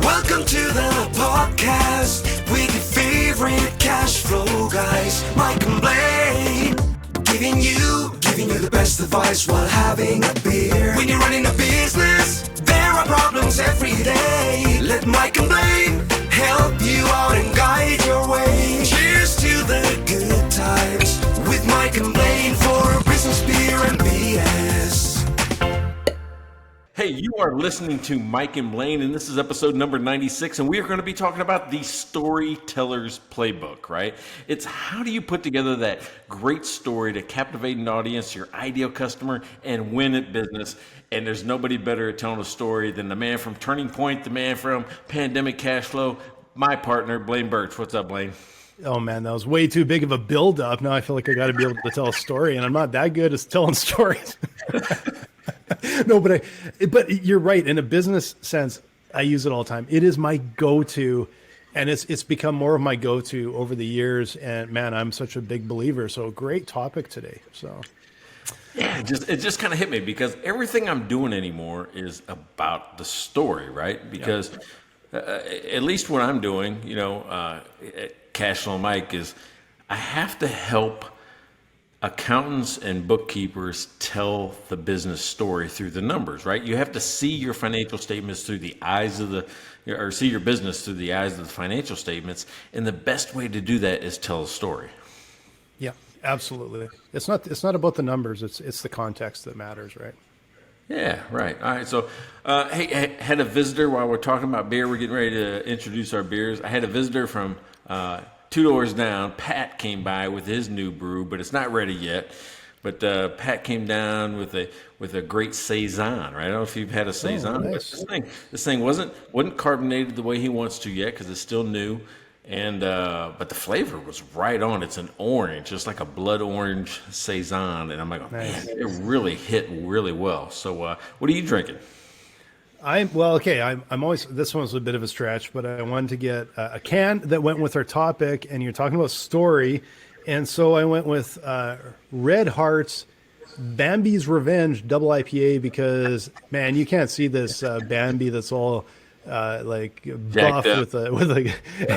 Welcome to the podcast with your favorite cash flow guys, Mike and Blaine. Giving you the best advice while having a beer. When you're running a business, there are problems every day. Let Mike and Blaine help you out and guide your way. Cheers to the good times with Mike and Blaine for business, beer, and BS. Hey, you are listening to Mike and Blaine, and this is episode number 96, and we are going to be talking about the storyteller's playbook, right? It's how do you put together that great story to captivate an audience, your ideal customer, and win at business. And there's nobody better at telling a story than the man from Turning Point, the man from Pandemic Cash Flow, my partner, Blaine Birch. What's up, Blaine? Oh man, that was way too big of a build-up. Now I feel like I got to be able to tell a story, and I'm not that good at telling stories. No, but you're right. In a business sense, I use it all the time. It is my go-to, and it's become more of my go-to over the years. And man, I'm such a big believer. So great topic today. So yeah, it just kind of hit me because everything I'm doing anymore is about the story, right? Because at least what I'm doing, at Cashflow Mike is I have to help accountants and bookkeepers tell the business story through the numbers, right? You have to see your financial statements through the eyes of or see your business through the eyes of the financial statements. And the best way to do that is tell a story. Yeah, absolutely. It's not about the numbers. It's the context that matters, right? Yeah, right. All right. So, hey, I had a visitor while we're talking about beer. We're getting ready to introduce our beers. I had a visitor from, 2 doors down. Pat came by with his new brew, but it's not ready yet. But Pat came down with a great saison, right? I don't know if you've had a saison. Nice. This thing wasn't carbonated the way he wants to yet because it's still new, and but the flavor was right on. It's an orange, just like a blood orange saison, and I'm like, oh, nice. Man, it really hit really well. So, what are you drinking? I'm always, this one's a bit of a stretch, but I wanted to get a can that went with our topic, and you're talking about story. And so I went with Red Hart's Bambi's Revenge Double IPA because, man, you can't see this Bambi that's all like buff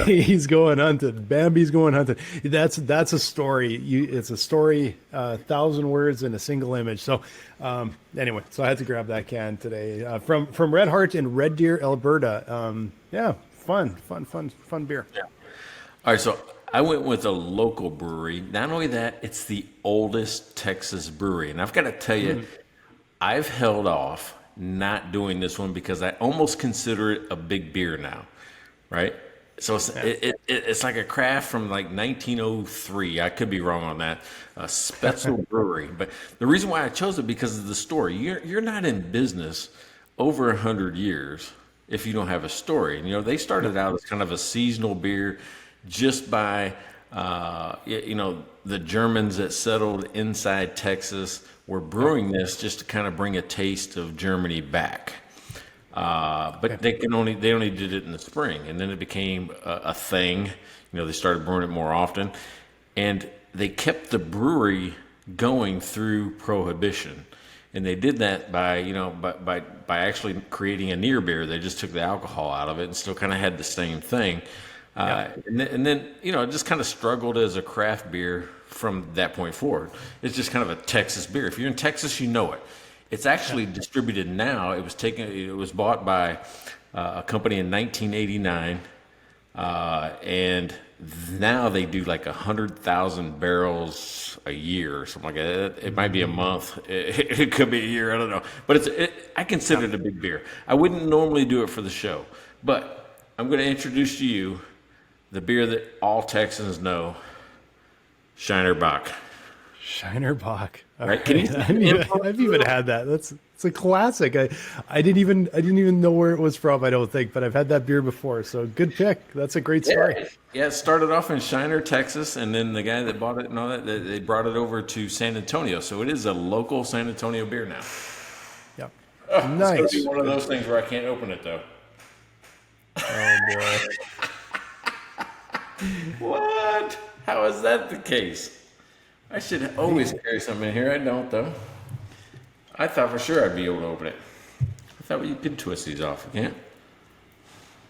he's going hunted. Bambi's going hunted. That's a story. It's a story, 1,000 words in a single image. So anyway, so I had to grab that can today from Red Hart in Red Deer, Alberta. Fun beer. Yeah. All right, so I went with a local brewery. Not only that, it's the oldest Texas brewery, and I've got to tell you, I've held off not doing this one because I almost consider it a big beer now, right? So it's like a craft from like 1903. I could be wrong on that. Spetzel Brewery, but the reason why I chose it because of the story. You're not in business over 100 years if you don't have a story. And they started out as kind of a seasonal beer, just by the Germans that settled inside Texas were brewing this just to kind of bring a taste of Germany back. But they only did it in the spring, and then it became a thing. They started brewing it more often, and they kept the brewery going through Prohibition, and they did that by actually creating a near beer. They just took the alcohol out of it and still kind of had the same thing. And then it just kind of struggled as a craft beer from that point forward. It's just kind of a Texas beer. If you're in Texas, you know it. It's actually distributed now. It was bought by a company in 1989, and now they do like 100,000 barrels a year or something like that. It might be a month. It could be a year. I don't know. But I consider it a big beer. I wouldn't normally do it for the show, but I'm going to introduce to you the beer that all Texans know, Shiner Bock. Shiner Bock. Right? Can you I've even had that. It's a classic. I didn't even know where it was from, I don't think, but I've had that beer before. So good pick. That's a great story. Yeah, it started off in Shiner, Texas, and then the guy that bought it and all that, they brought it over to San Antonio. So it is a local San Antonio beer now. Yep. Nice. It's going to be one of those things where I can't open it though. Oh boy. What? How is that the case? I should always carry something in here. I don't, though. I thought for sure I'd be able to open it. I thought you could twist these off. You can't?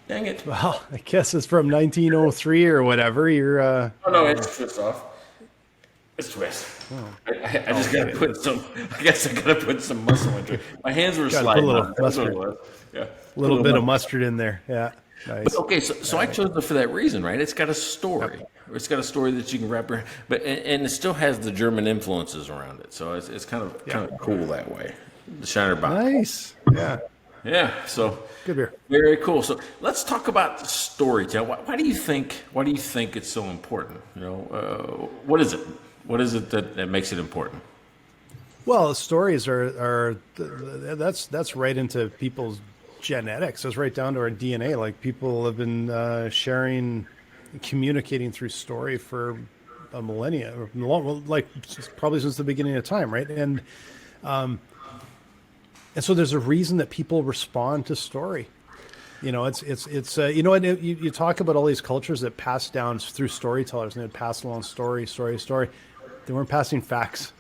Dang it. Well, I guess it's from 1903 or whatever. You're Oh, no, it's twist off. It's twist. I just got to put some, I guess I got to put some muscle into it. My hands were Gotta put a sliding little on. That's what it mustard. was. Yeah. a little bit of mustard in there. Yeah. Nice. Okay, so I chose it for that reason, right? It's got a story. It's got a story that you can wrap around, but and it still has the German influences around it. So it's kind of cool that way. The Shiner Bock. Nice. Yeah. Yeah. So Good beer. very cool. So let's talk about storytelling. Why do you think it's so important? You know, what is it? What is it that makes it important? Well, stories are that's right into people's genetics. It's right down to our DNA. Like people have been sharing, communicating through story for a millennia, or like probably since the beginning of time, right? And so there's a reason that people respond to story. You know, it's you know, and you talk about all these cultures that pass down through storytellers, and they'd pass along story. They weren't passing facts.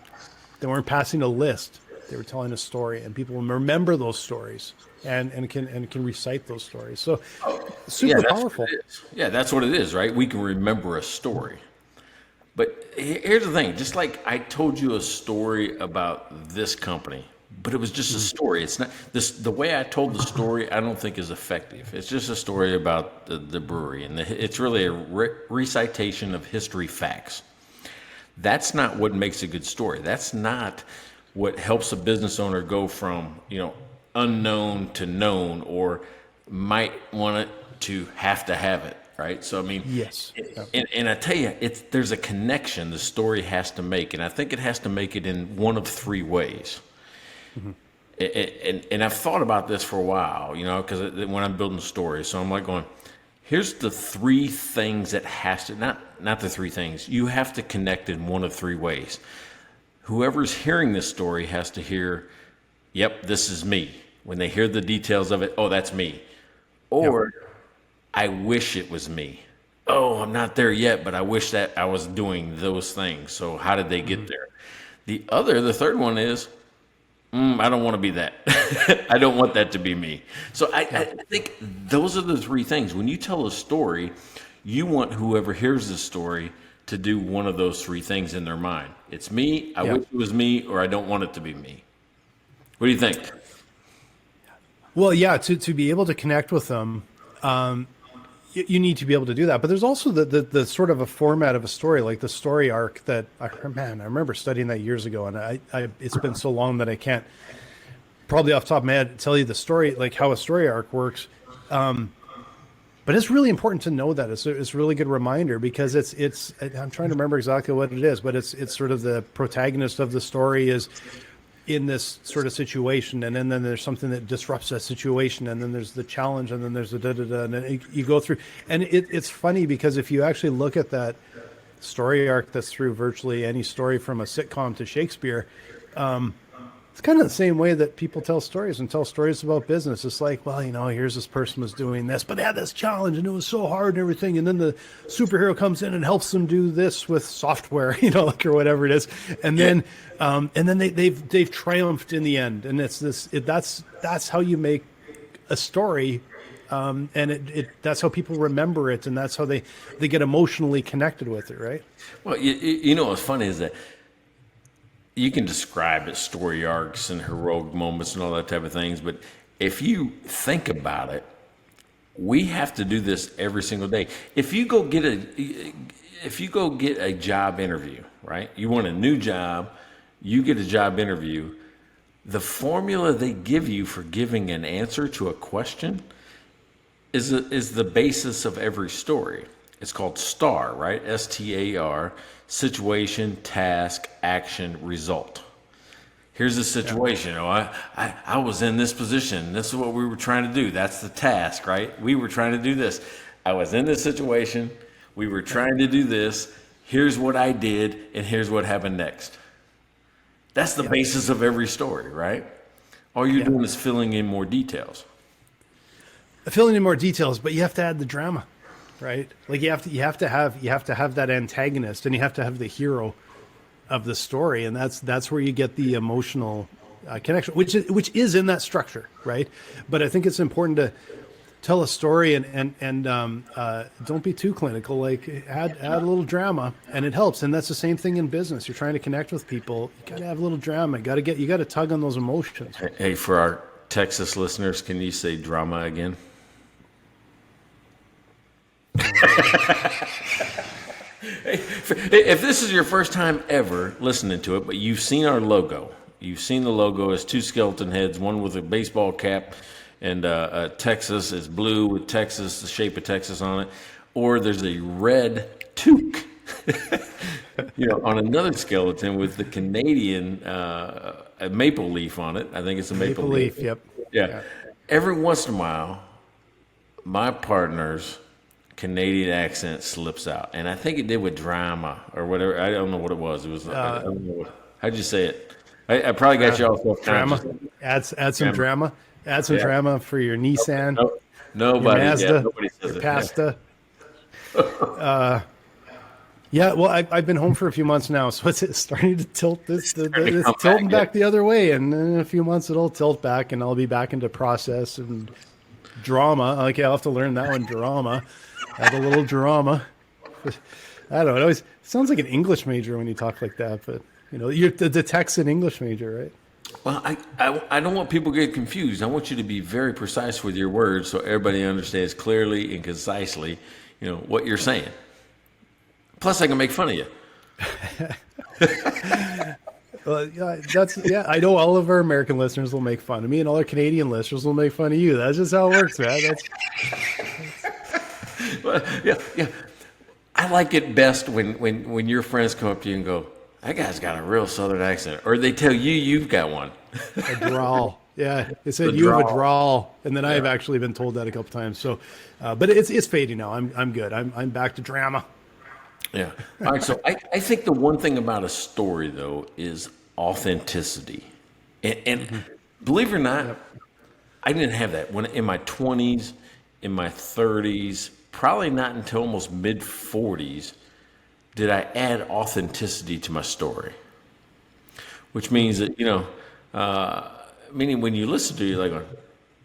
They weren't passing a list. They were telling a story, and people remember those stories and can recite those stories. So super powerful. Yeah, that's what it is, right? We can remember a story. But here's the thing, just like I told you a story about this company, but it was just a story. It's not the way I told the story, I don't think is effective. It's just a story about the brewery, and it's really a recitation of history facts. That's not what makes a good story. That's not what helps a business owner go from, you know, unknown to known, or might want it to have it, right? So I mean, Yes. and I tell you, there's a connection the story has to make, and I think it has to make it in one of three ways. And I've thought about this for a while, you know, because when I'm building stories, so I'm like going, here's the three things that has to, not the three things, you have to connect in one of three ways. Whoever's hearing this story has to hear, yep, this is me. When they hear the details of it, oh, that's me. Or I wish it was me. Oh, I'm not there yet, but I wish that I was doing those things. So how did they get there? The third one is, I don't want to be that. I don't want that to be me. So I think those are the three things. When you tell a story, you want whoever hears the story to do one of those three things in their mind. It's me, I wish it was me, or I don't want it to be me. What do you think? Well, yeah, to be able to connect with them, you need to be able to do that. But there's also the sort of a format of a story, like the story arc that I remember studying that years ago, and it's been so long that I can't probably off the top of my head tell you the story, like how a story arc works. But it's really important to know that. It's a really good reminder, because it's I'm trying to remember exactly what it is, but it's sort of the protagonist of the story is in this sort of situation, and then there's something that disrupts that situation, and then there's the challenge, and then there's the da-da-da, and then you go through. And it's funny, because if you actually look at that story arc that's through virtually any story from a sitcom to Shakespeare, it's kind of the same way that people tell stories about business. It's like, well, you know, here's this person was doing this, but they had this challenge, and it was so hard and everything. And then the superhero comes in and helps them do this with software, you know, like, or whatever it is. And then they've triumphed in the end. And that's how you make a story. And that's how people remember it. And that's how they get emotionally connected with it. Right. Well, you know, what's funny is that you can describe it, story arcs and heroic moments and all that type of things, but if you think about it, we have to do this every single day. If you go get a job interview, right? You want a new job, you get a job interview. The formula they give you for giving an answer to a question is the basis of every story. It's called STAR, right? STAR. Situation, task, action, result. Here's the situation. Oh, I was in this position. This is what we were trying to do. That's the task, right? We were trying to do this. I was in this situation. We were trying to do this. Here's what I did, and here's what happened next. That's the basis of every story, right? All you're doing is filling in more details. Filling in more details, but you have to add the drama. Right, like you have to have that antagonist, and you have to have the hero of the story, and that's where you get the emotional connection, which is in that structure, right? But I think it's important tell a story and don't be too clinical. Like add a little drama, and it helps. And that's the same thing in business. You're trying to connect with people. You got to have a little drama. You got to tug on those emotions. Hey, for our Texas listeners, can you say drama again? If this is your first time ever listening to it, but you've seen our logo, you've seen the logo as two skeleton heads, one with a baseball cap, and Texas is blue with Texas, the shape of Texas on it, or there's a red toque, on another skeleton with the Canadian a maple leaf on it. I think it's a maple leaf. Yep. Yeah. Every once in a while, my partner's Canadian accent slips out, and I think it did with drama or whatever. I don't know what it was. It was. I don't know how'd you say it? I probably got you all self-conscious. Drama. Add some drama. Add some drama for your Nissan. Nobody. Your Mazda, nobody says your it. pasta. Well, I've been home for a few months now, so it's starting to tilt. It's tilting back the other way, and in a few months it'll tilt back, and I'll be back into process and drama. Okay, I'll have to learn that one. Drama. Add a little drama. I don't know. It always sounds like an English major when you talk like that, but you're the Texan English major, right? Well, I don't want people to get confused. I want you to be very precise with your words so everybody understands clearly and concisely, what you're saying. Plus, I can make fun of you. Well, I know all of our American listeners will make fun of me, and all our Canadian listeners will make fun of you. That's just how it works, man. Well, yeah. I like it best when your friends come up to you and go, "That guy's got a real Southern accent," or they tell you you've got one. A drawl. Yeah, they said you have a drawl, and then I have actually been told that a couple times. So, but it's fading now. I'm good. I'm back to drama. Yeah. All right. So I think the one thing about a story though is authenticity, and believe it or not, I didn't have that when in my 20s, in my 30s, probably not until almost mid 40s. Did I add authenticity to my story? Which means that, meaning when you listen to it, you're like,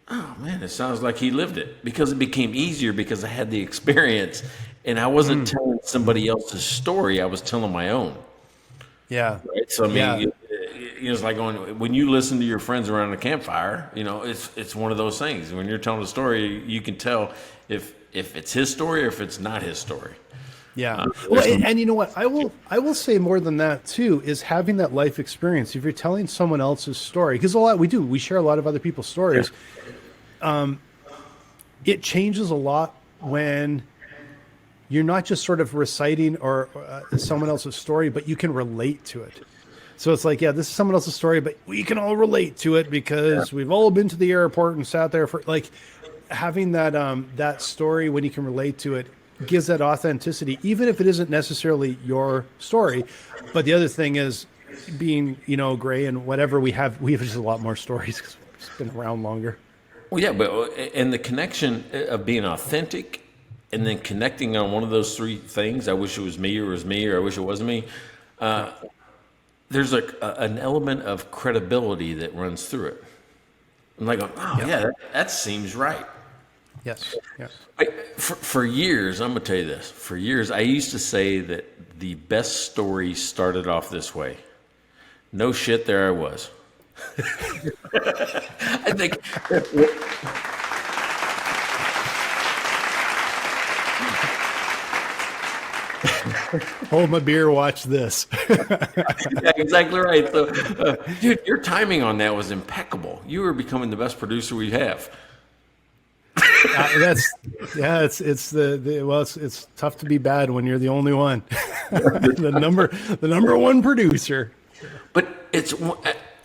oh man, it sounds like he lived it. Because it became easier because I had the experience and I wasn't telling somebody else's story, I was telling my own. Yeah. Right? So, I mean, it's like when you listen to your friends around a campfire, it's one of those things. When you're telling a story, you can tell if it's his story or if it's not his story. Yeah. Well, and you know what? I will say more than that too, is having that life experience. If you're telling someone else's story, because we share a lot of other people's stories. Yeah. It changes a lot when you're not just sort of reciting or someone else's story, but you can relate to it. So it's like, this is someone else's story, but we can all relate to it because we've all been to the airport and sat there for like having that story when you can relate to it. Gives that authenticity, even if it isn't necessarily your story. But the other thing is being, Gray and whatever we have just a lot more stories because we've been around longer. Well, yeah, and the connection of being authentic and then connecting on one of those three things, I wish it was me or I wish it wasn't me. There's an element of credibility that runs through it. I'm like, that seems right. Yes. Yeah. For years, I'm going to tell you this. For years, I used to say that the best story started off this way. No shit, there I was. I think... Hold my beer, watch this. Yeah, exactly right. So, dude, your timing on that was impeccable. You were becoming the best producer we have. It's tough to be bad when you're the only one. the number one producer. But it's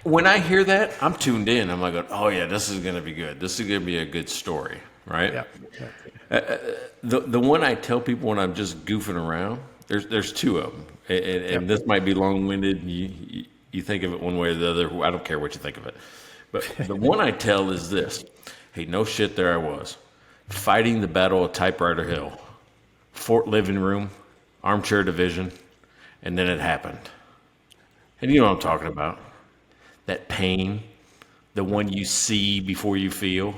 when I hear that, I'm tuned in. I'm like, oh yeah, this is gonna be good. This is gonna be a good story, right? Yeah. The one I tell people when I'm just goofing around, there's two of them, and this might be long-winded. You think of it one way or the other. I don't care what you think of it, but the one I tell is this. Hey, no shit, there I was, fighting the Battle of Typewriter Hill, Fort Living Room, Armchair Division, and then it happened. And you know what I'm talking about. That pain, the one you see before you feel.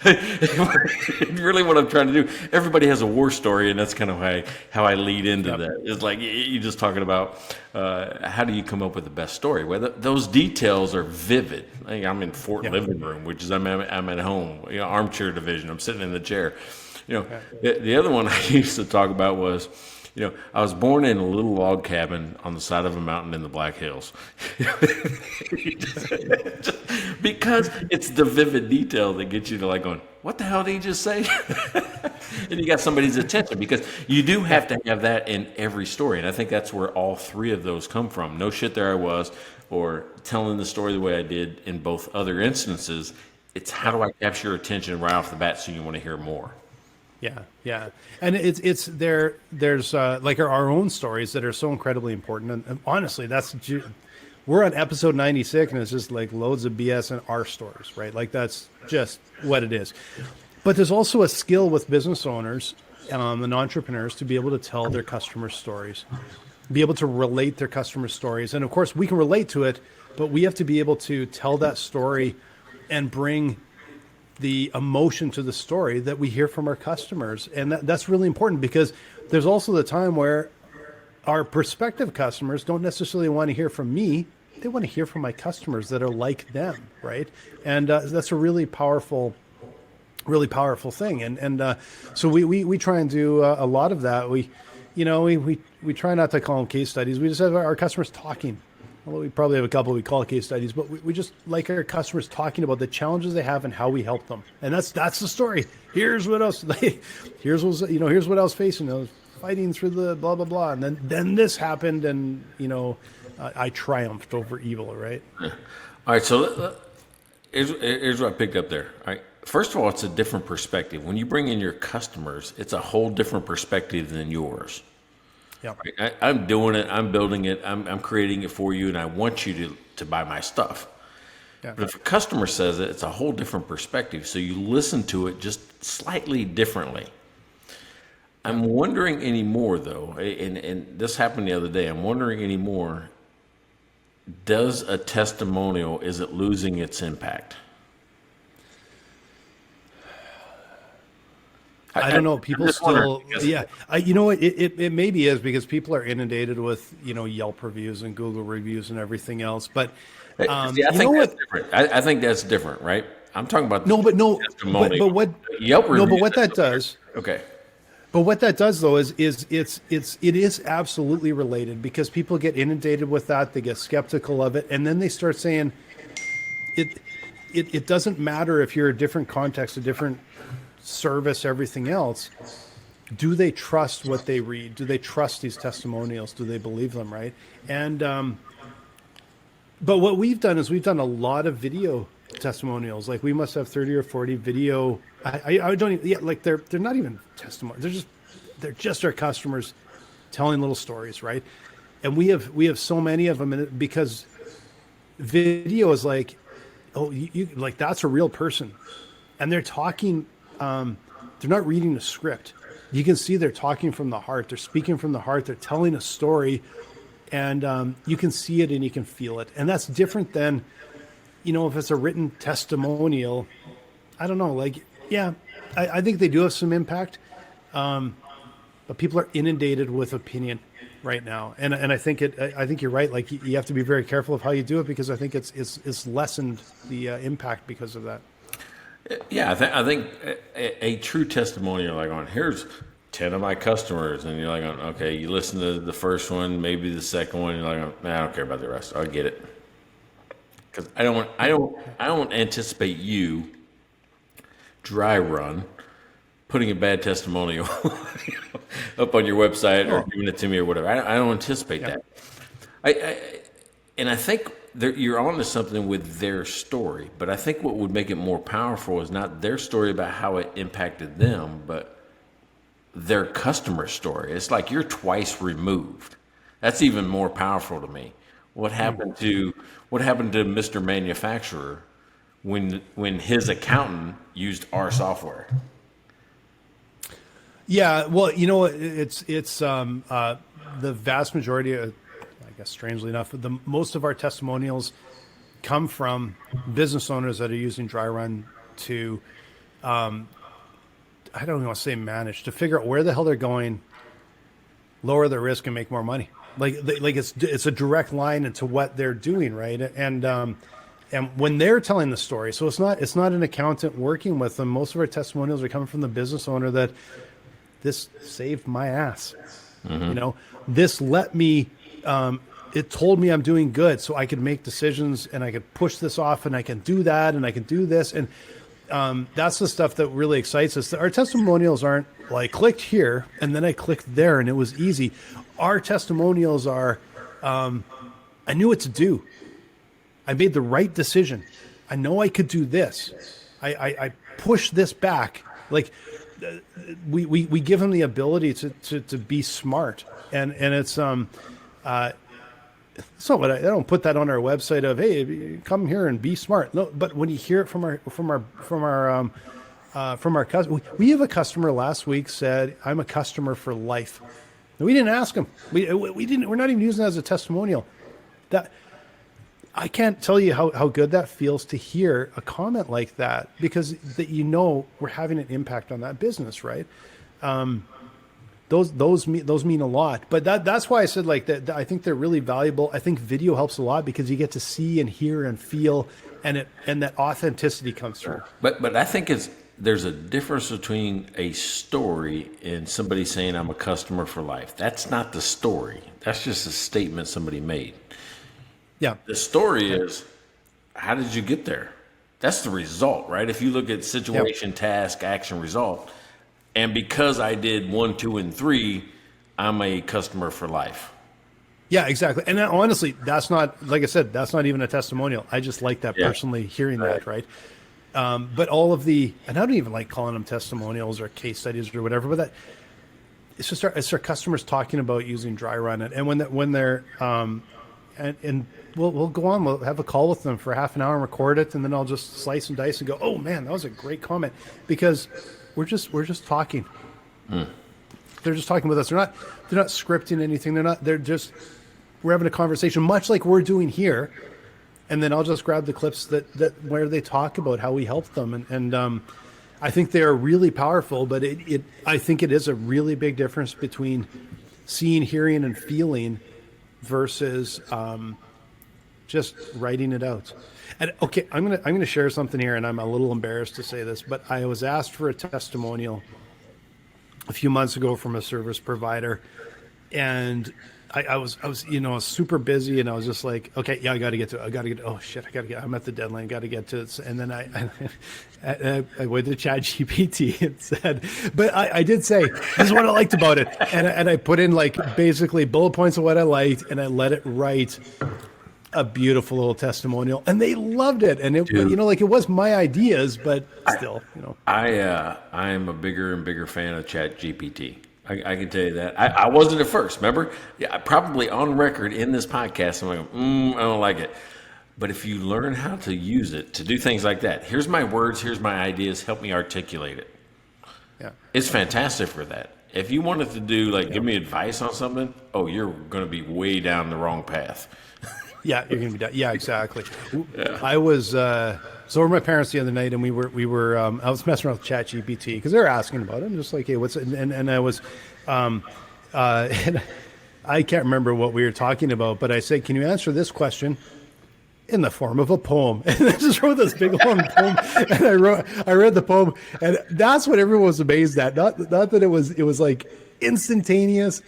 Really what I'm trying to do. Everybody has a war story, and that's kind of how I lead into that. It's like you're just talking about how do you come up with the best story? Well, those details are vivid. I'm in Fort living room, which is I'm at home, armchair division. I'm sitting in the chair. The other one I used to talk about was, I was born in a little log cabin on the side of a mountain in the Black Hills. Because it's the vivid detail that gets you to like going, what the hell did he just say? And you got somebody's attention, because you do have to have that in every story. And I think that's where all three of those come from. No shit, there I was, or telling the story the way I did in both other instances. It's how do I capture your attention right off the bat so you want to hear more? Yeah, and there's like our own stories that are so incredibly important, and honestly, we're on episode 96, and it's just like loads of BS in our stories, right? Like that's just what it is. But there's also a skill with business owners and entrepreneurs to be able to tell their customers' stories, be able to relate their customers' stories, and of course we can relate to it, but we have to be able to tell that story and bring the emotion to the story that we hear from our customers. And that's really important, because there's also the time where our prospective customers don't necessarily want to hear from me. They want to hear from my customers that are like them, right? And that's a really powerful thing. And so we try and do a lot of that. We try not to call them case studies. We just have our customers talking. Well, we probably have a couple we call case studies, but we just like our customers talking about the challenges they have and how we help them. And that's the story. Here's what else. Here's what I was facing. I was fighting through the blah blah blah, and then this happened, and I triumphed over evil. Right. All right. So here's what I picked up there. All right. First of all, it's a different perspective. When you bring in your customers, it's a whole different perspective than yours. Right? I'm doing it. I'm building it. I'm creating it for you, and I want you to buy my stuff. But if a customer says it, it's a whole different perspective. So you listen to it just slightly differently. I'm wondering anymore, though, and this happened the other day. I'm wondering anymore. Does a testimonial, is it losing its impact? I don't know. People still, it maybe is, because people are inundated with, Yelp reviews and Google reviews and everything else. But I think that's different. I think that's different, right? I'm talking about but what Yelp reviews. No, but what that does. Okay. But what that does, though, is it is absolutely related, because people get inundated with that. They get skeptical of it, and then they start saying it doesn't matter if you're a different context, a different service, everything else. Do they trust what they read? Do they trust these testimonials? Do they believe them, right? And but what we've done is we've done a lot of video testimonials. Like we must have 30 or 40 video. I don't even, like they're not even testimonials. They're just our customers telling little stories, right? And we have so many of them, because video is like, oh, you like, that's a real person, and they're talking. They're not reading a script. You can see they're talking from the heart. They're speaking from the heart. They're telling a story, and you can see it and you can feel it. And that's different than, if it's a written testimonial. I don't know. Like, yeah, I think they do have some impact, but people are inundated with opinion right now, and I think I think you're right. Like, you have to be very careful of how you do it, because I think it's lessened the impact because of that. Yeah, I think a true testimonial, like on, here's 10 of my customers, and you're like, okay, you listen to the first one, maybe the second one, you're like, nah, I don't care about the rest. I'll get it, because I don't anticipate you dry run putting a bad testimonial up on your website or giving it to me or whatever. I don't anticipate that. I think you're on to something with their story, but I think what would make it more powerful is not their story about how it impacted them, but their customer story. It's like you're twice removed. That's even more powerful to me. What happened to Mr. Manufacturer when his accountant used our software? Yeah, well, it's the vast majority of, I guess, strangely enough, most of our testimonials come from business owners that are using dry run to I don't even want to say manage, to figure out where the hell they're going, lower their risk, and make more money. Like it's a direct line into what they're doing, right? And when they're telling the story, so it's not an accountant working with them. Most of our testimonials are coming from the business owner that this saved my ass. This let me. It told me I'm doing good, so I could make decisions, and I could push this off, and I can do that, and I can do this, and that's the stuff that really excites us. Our testimonials aren't like clicked here and then I clicked there and it was easy. Our testimonials are, I knew what to do. I made the right decision. I know I could do this. I pushed this back. Like we give them the ability to be smart, and it's so what I don't put that on our website of, hey, come here and be smart. No, but when you hear it from our customer, we have a customer last week said, I'm a customer for life. And we didn't ask him. We didn't. We're not even using that as a testimonial. That I can't tell you how good that feels to hear a comment like that, because we're having an impact on that business, right? Those mean a lot, but that's why I said like that. I think they're really valuable. I think video helps a lot because you get to see and hear and feel, and that authenticity comes through. But I think there's a difference between a story and somebody saying I'm a customer for life. That's not the story. That's just a statement somebody made. Yeah. The story is, how did you get there? That's the result, right? If you look at situation, task, action, result. And because I did 1, 2, and 3, I'm a customer for life. Yeah, exactly. And honestly, that's not, like I said, that's not even a testimonial. I just like that personally hearing that, right? But all of and I don't even like calling them testimonials or case studies or whatever, but it's just it's our customers talking about using dry run. And when they're, and we'll go on, we'll have a call with them for half an hour and record it. And then I'll just slice and dice and go, oh man, that was a great comment, because we're just talking. They're just talking with us. They're not scripting anything. We're having a conversation, much like we're doing here. And then I'll just grab the clips that where they talk about how we helped them. And I think they are really powerful, but I think it is a really big difference between seeing, hearing, and feeling versus just writing it out. And okay, I'm gonna share something here, and I'm a little embarrassed to say this, but I was asked for a testimonial a few months ago from a service provider, and I was super busy, and I was just like, okay, yeah, I got to get to it. Oh shit, I'm at the deadline, got to get to it. And then I went to ChatGPT and said, but I did say, this is what I liked about it. And I put in like basically bullet points of what I liked, and I let it write a beautiful little testimonial, and they loved it. And it, it was my ideas, but still, I am a bigger and bigger fan of ChatGPT. I can tell you that. I wasn't at first, remember? Yeah, probably on record in this podcast, I'm like, I don't like it. But if you learn how to use it to do things like that, here's my words, here's my ideas, help me articulate it. Yeah, it's fantastic for that. If you wanted to do give me advice on something, you're going to be way down the wrong path. Yeah, you're gonna be done. Yeah, exactly. Yeah. I was so were my parents the other night, and we were I was messing around with ChatGPT because they were asking about it. I'm just like, hey, what's it? And I was and I can't remember what we were talking about, but I said, can you answer this question in the form of a poem? And I just wrote this big long poem, and I read the poem, and that's what everyone was amazed at. Not that it was like instantaneous.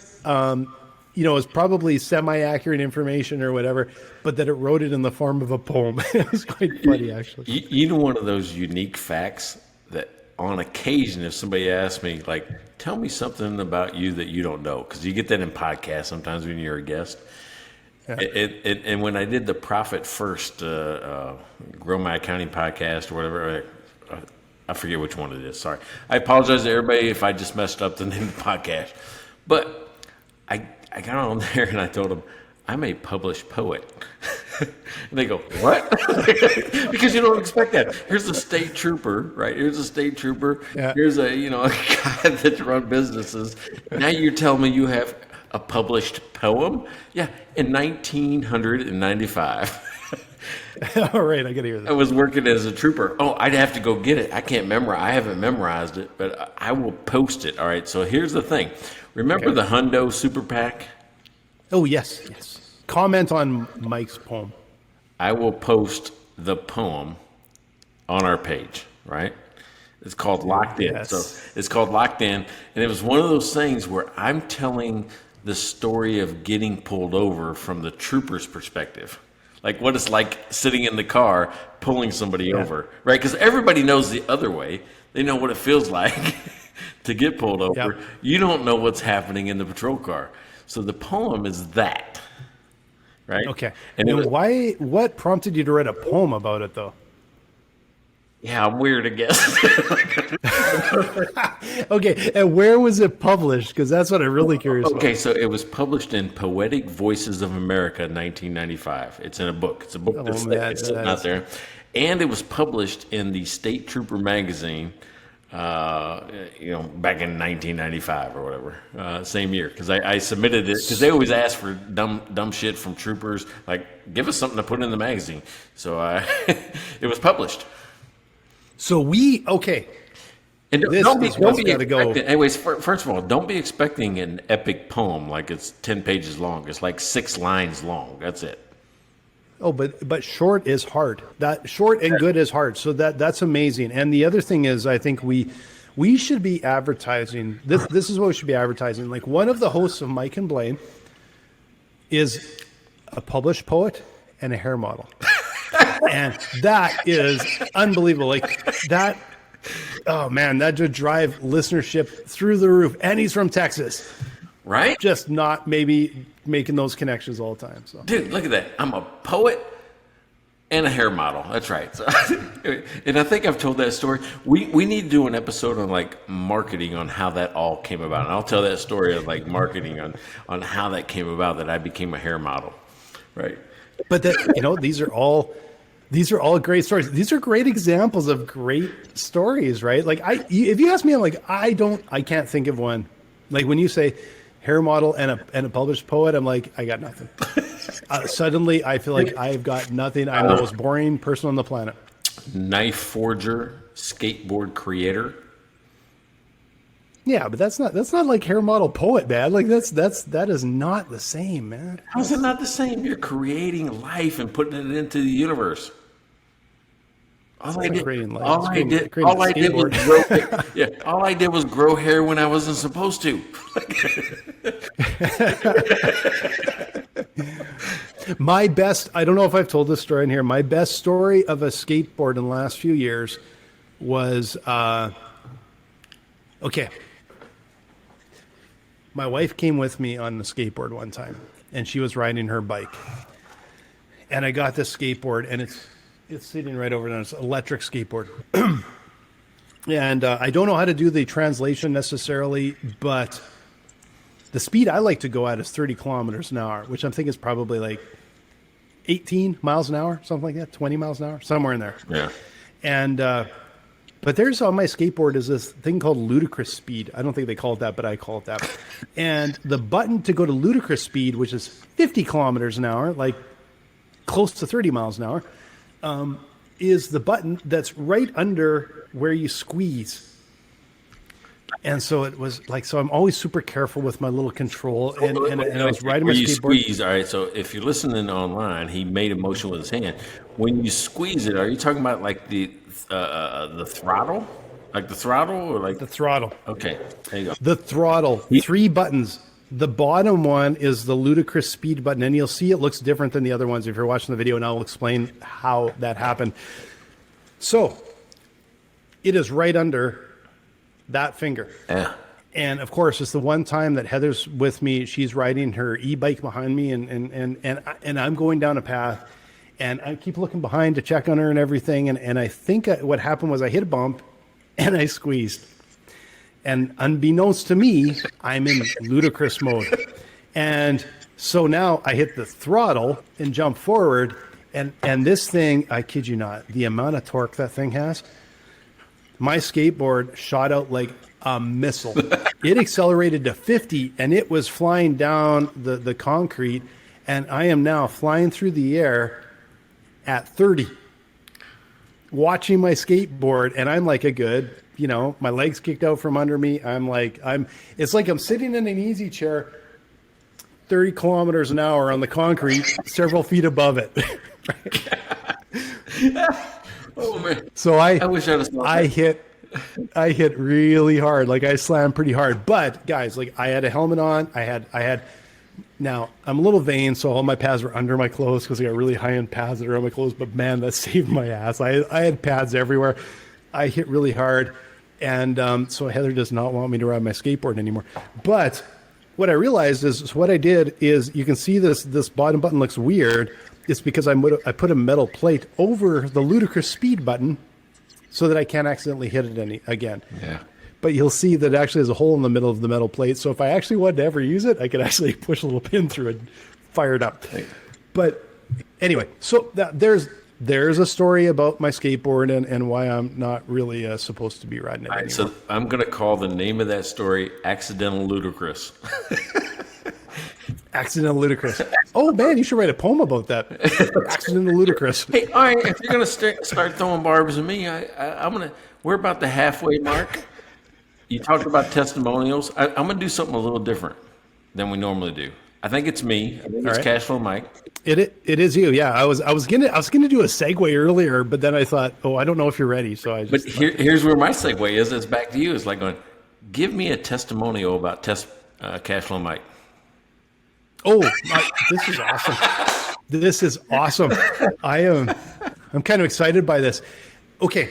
It was probably semi-accurate information or whatever, but that it wrote it in the form of a poem. It was quite funny, actually. One of those unique facts that on occasion, if somebody asks me, like, tell me something about you that you don't know, because you get that in podcasts sometimes when you're a guest. Yeah. And when I did the Profit First Grow My Accounting podcast or whatever, I forget which one it is. Sorry. I apologize to everybody if I just messed up the name of the podcast. But I got on there and I told them, I'm a published poet. And they go, what? Because you don't expect that. Here's a state trooper, right? Here's a state trooper. Yeah. Here's a guy that's run businesses. Now you're telling me you have a published poem? Yeah, in 1995. All right, I gotta hear I this. was working as a trooper. Oh, I'd have to go get it. I can't memorize. I haven't memorized it, but I will post it. All right. So here's the thing. Remember the Hundo Super PAC? Oh yes, yes. Comment on Mike's poem. I will post the poem on our page, right? It's called Locked In. Yes. So it's called Locked In. And it was one of those things where I'm telling the story of getting pulled over from the trooper's perspective. Like what it's like sitting in the car pulling somebody over, right? Because everybody knows the other way. They know what it feels like to get pulled over. Yep. You don't know what's happening in the patrol car. So the poem is that, right? Okay. And And why? What prompted you to write a poem about it, though? yeah, I'm weird, I guess. Okay. And where was it published? Because that's what I'm really curious about. Okay, so it was published in Poetic Voices of America, 1995. It's in a book. It's a book that's man, it's sitting that out is- there, and it was published in the State Trooper magazine. Back in 1995 or whatever, same year, because I submitted it because they always ask for dumb shit from troopers, like give us something to put in the magazine. So it was published. So okay. And This don't be is what's gotta go. expecting. Anyways, first of all, don't be expecting an epic poem like it's 10 pages long. It's like 6 lines long. That's it. Oh, but short is hard. That short and good is hard. So that's amazing. And the other thing is, I think we should be advertising. This is what we should be advertising. Like one of the hosts of Mike and Blaine is a published poet and a hair model, and that is unbelievable. Like that. Oh man, that would drive listenership through the roof. And he's from Texas. Right? Just not maybe making those connections all the time. So, Dude, look at that. I'm a poet and a hair model. That's right. So, and I think I've told that story. We need to do an episode on like marketing, on how that all came about. And I'll tell that story of like marketing on how that came about, that I became a hair model. Right. but that these are all great stories. These are great examples of great stories, right? Like if you ask me, I'm like, I can't think of one. Like when you say hair model and a published poet, I'm like, I got nothing. Suddenly, I feel like I've got nothing. I'm the most boring person on the planet. Knife forger, skateboard creator. Yeah, but that's not like hair model poet, man. Like that is not the same, man. How's it not the same? You're creating life and putting it into the universe. All I creating life. all I It's did, creating all I did was skateboard. grow. Yeah, all I did was grow hair when I wasn't supposed to. My best, I don't know if I've told this story in here. My best story of a skateboard in the last few years was, okay. My wife came with me on the skateboard one time, and she was riding her bike. And I got this skateboard, and it's sitting right over there. It's an electric skateboard. And I don't know how to do the translation necessarily, but the speed I like to go at is 30 kilometers an hour, which I'm thinking is probably like 18 miles an hour, something like that, 20 miles an hour, somewhere in there. Yeah. And but there's on my skateboard is this thing called ludicrous speed. I don't think they call it that, but I call it that. And the button to go to ludicrous speed, which is 50 kilometers an hour, like close to 30 miles an hour, is the button that's right under where you squeeze. And so it was like, so I'm always super careful with my little control. And I was riding my When you skateboard. squeeze, all right. So if you're listening online, he made a motion with his hand. When you squeeze it, are you talking about like the throttle, like the throttle, or like The throttle. Okay, there you go. The throttle. 3 buttons. The bottom one is the ludicrous speed button, and you'll see it looks different than the other ones if you're watching the video, and I'll explain how that happened. So it is right under that finger. Yeah. And of course, it's the one time that Heather's with me. She's riding her e-bike behind me, and I'm going down a path, and I keep looking behind to check on her and everything. And I think what happened was I hit a bump, and I squeezed. And unbeknownst to me, I'm in ludicrous mode. And so now I hit the throttle and jump forward, and this thing, I kid you not, the amount of torque that thing has. My skateboard shot out like a missile. It accelerated to 50, and it was flying down the concrete, and I am now flying through the air, at 30, watching my skateboard, and I'm like a good, my legs kicked out from under me. It's like I'm sitting in an easy chair, 30 kilometers an hour on the concrete, several feet above it. Oh man! So I wish I hit really hard. Like I slammed pretty hard. But guys, like I had a helmet on. I had. Now I'm a little vain, so all my pads were under my clothes because I got really high-end pads that are on my clothes. But man, that saved my ass. I had pads everywhere. I hit really hard, and so Heather does not want me to ride my skateboard anymore. But what I realized is what I did is you can see this bottom button looks weird. It's because I put a metal plate over the ludicrous speed button so that I can't accidentally hit it again. Yeah. But you'll see that it actually has a hole in the middle of the metal plate. So if I actually wanted to ever use it, I could actually push a little pin through it and fire it up. But anyway, so there's a story about my skateboard and why I'm not really supposed to be riding it anymore. So I'm going to call the name of that story Accidental Ludicrous. Accidental Ludicrous. Oh man, you should write a poem about that. Accidental Ludicrous. Hey, all right, if you're going to start throwing barbs at me, we're about the halfway mark. You talked about testimonials. I'm going to do something a little different than we normally do. I think it's me. I think it's Cashflow Mike. It is you. Yeah, I was gonna do a segue earlier, but then I thought, I don't know if you're ready. So here's where my segue is. It's back to you. It's like going, give me a testimonial about Cashflow Mike. Oh, this is awesome. This is awesome. I'm kind of excited by this. Okay.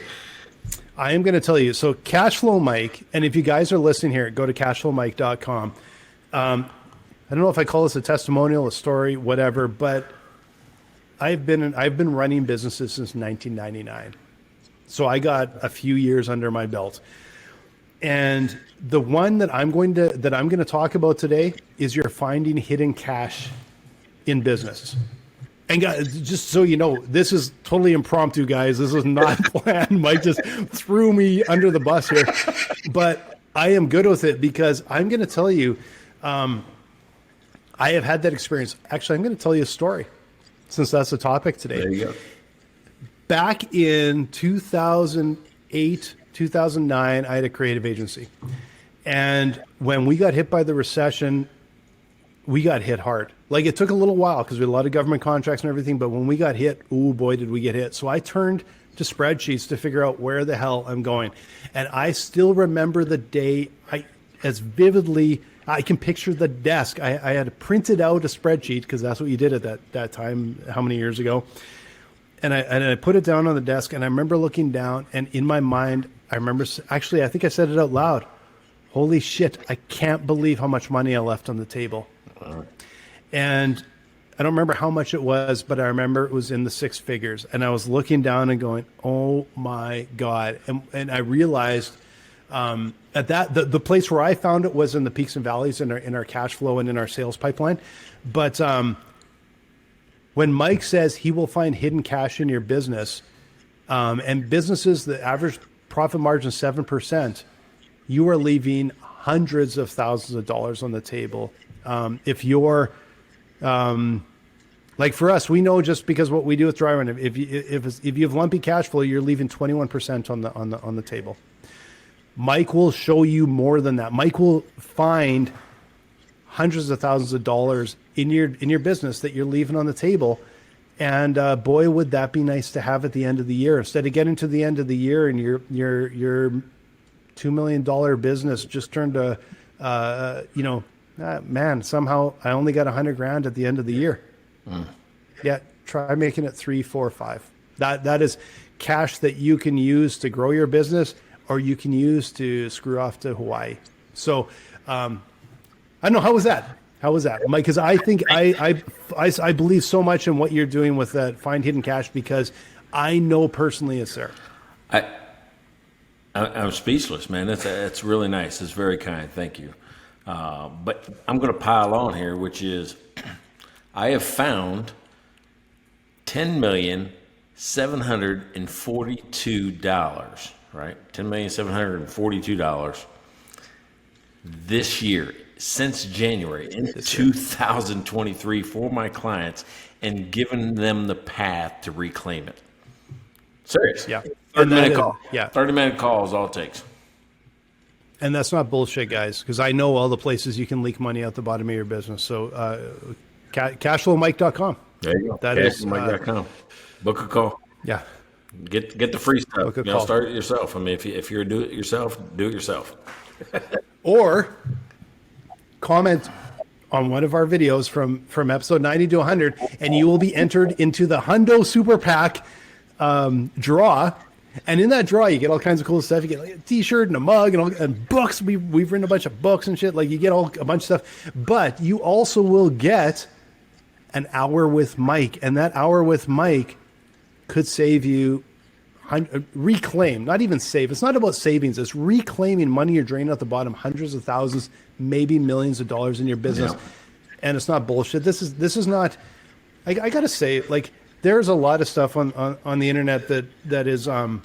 I am going to tell you. So Cashflow Mike, and if you guys are listening here, go to cashflowmike.com. I don't know if I call this a testimonial, a story, whatever, but I've been running businesses since 1999. So I got a few years under my belt. And the one that I'm going to talk about today is you're finding hidden cash in business. And guys, just so you know, this is totally impromptu, guys. This was not planned. Mike just threw me under the bus here. But I am good with it because I'm going to tell you, I have had that experience. Actually, I'm going to tell you a story since that's the topic today. There you go. Back in 2008, 2009, I had a creative agency. And when we got hit by the recession, we got hit hard. Like it took a little while because we had a lot of government contracts and everything. But when we got hit, oh boy, did we get hit. So I turned to spreadsheets to figure out where the hell I'm going. And I still remember the day as vividly. I can picture the desk. I had printed out a spreadsheet because that's what you did at that time, how many years ago. And I put it down on the desk. And I remember looking down and in my mind, I think I said it out loud. Holy shit, I can't believe how much money I left on the table. And I don't remember how much it was, but I remember it was in the six figures. And I was looking down and going, oh my God. And I realized at that, the place where I found it was in the peaks and valleys in our cash flow and in our sales pipeline. But when Mike says he will find hidden cash in your business, and businesses, the average profit margin is 7%, you are leaving hundreds of thousands of dollars on the table. If you're like for us, we know just because what we do with Dryrun, if you have lumpy cash flow, you're leaving 21% on the table. Mike will show you more than that. Mike will find hundreds of thousands of dollars in your business that you're leaving on the table. And boy, would that be nice to have at the end of the year. Instead of getting to the end of the year and your $2 million business just turned to, man, somehow I only got $100,000 at the end of the year. Yeah, try making it 3, 4, 5. That is cash that you can use to grow your business, or you can use to screw off to Hawaii. So, I don't know. How was that? Mike? Because I think I believe so much in what you're doing with that find hidden cash because I know personally it's there. I'm speechless, man. That's really nice. It's very kind. Thank you. But I'm going to pile on here, which is I have found $10,742, right? $10,742 this year since January in 2023 for my clients and given them the path to reclaim it. Serious. Yeah. 30-minute call. Yeah. 30-minute call is all it takes. And that's not bullshit, guys, because I know all the places you can leak money out the bottom of your business. So cashflowmike.com. There you go. That is cashflowmike.com. Book a call. Yeah. Get the free stuff. Book a call. Start it yourself. I mean, if you're a do it yourself, do it yourself. Or comment on one of our videos from episode 90 to 100, and you will be entered into the Hundo Super Pack draw. And in that draw, you get all kinds of cool stuff. You get like a T-shirt and a mug and books. We've written a bunch of books and shit. Like you get a bunch of stuff. But you also will get an hour with Mike, and that hour with Mike could save you. Reclaim, not even save. It's not about savings. It's reclaiming money you're draining out the bottom, hundreds of thousands, maybe millions of dollars in your business. Yeah. And it's not bullshit. This is not. I got to say, like, there's a lot of stuff on the internet that is a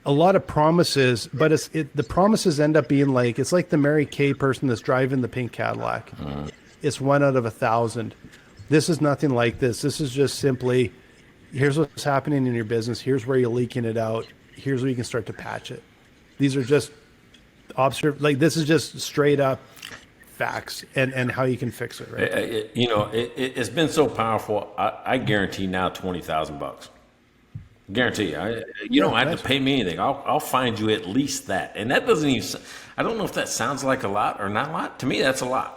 lot of promises, but the promises end up being like, it's like the Mary Kay person that's driving the pink Cadillac. It's 1 out of 1,000. This is nothing like this. This is just simply, here's what's happening in your business. Here's where you're leaking it out. Here's where you can start to patch it. These are just this is just straight up facts and how you can fix it. Right? It's been so powerful. I guarantee now $20,000. Guarantee. You don't have to pay me anything. I'll find you at least that. And that doesn't even. I don't know if that sounds like a lot or not a lot. To me, that's a lot.